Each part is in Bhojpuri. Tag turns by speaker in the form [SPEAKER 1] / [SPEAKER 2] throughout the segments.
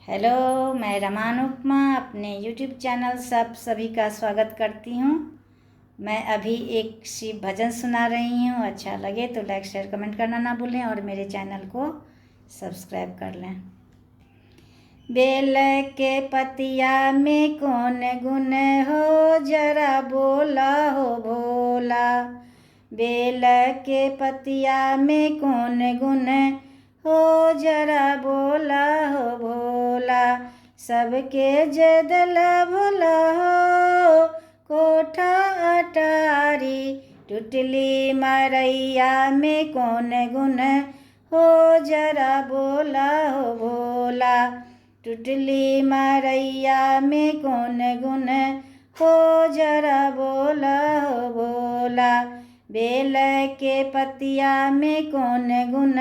[SPEAKER 1] हेलो, मैं रमान उपमा अपने यूट्यूब चैनल सभी का स्वागत करती हूँ। मैं अभी एक शिव भजन सुना रही हूँ। अच्छा लगे तो लाइक शेयर कमेंट करना ना भूलें और मेरे चैनल को सब्सक्राइब कर लें। बेल के पतिया में कौन गुण हो, जरा बोला हो भोला। बेल के पतिया में कौन गुण हो, जरा बोला हो भोला। सबके जदल भोला हो, कोठा अटारी। टुटली मरैया में कौन गुण हो, जरा बोला हो भोला। टुटली मरैया में कौन गुण हो, जरा बोला हो भोला। बेल के पतिया में कौन गुण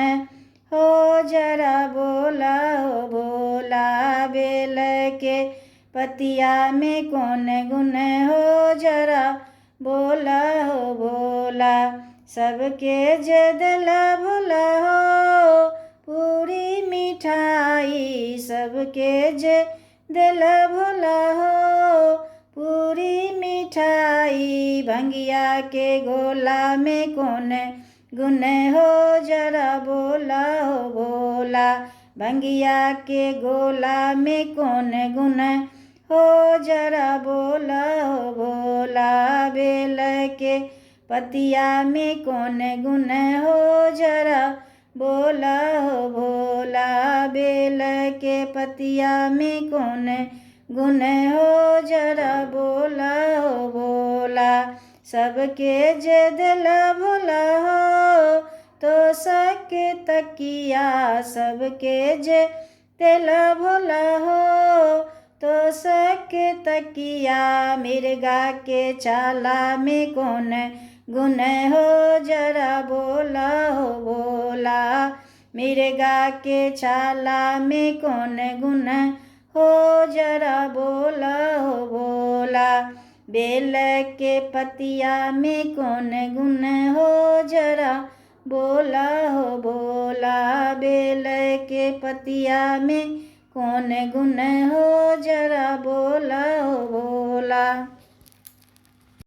[SPEAKER 1] हो, जरा बोला हो भोला। बेल के पतिया में कौन गुण हो, जरा बोला हो भोला। सबके जदला भोला हो, पूरी मिठाई। सबके जदला भोला हो, पूरी मिठाई। भंगिया के गोला में कौन गुण हो, जरा बोला हो भोला। भंगिया के गोला में कौन गुण हो, जरा बोला हो भोला। बेल के पतिया में कौन गुण हो, जरा बोला हो भोला। बेल के पतिया में कौन गुण हो, जरा बोला हो भोला। सबके जदला भोला हो, तो सके तकिया। सबके जदला भोला हो, तो सके तकिया। मिर्गा के चाला में कौन गुण हो, जरा बोला हो भोला। मिर्गा के चाला में कौन गुण हो, जरा बोला हो भोला। बेल के पतिया में कौन गुण हो, जरा बोला हो भोला। बेल के पतिया में कौन गुण हो, जरा बोला हो भोला।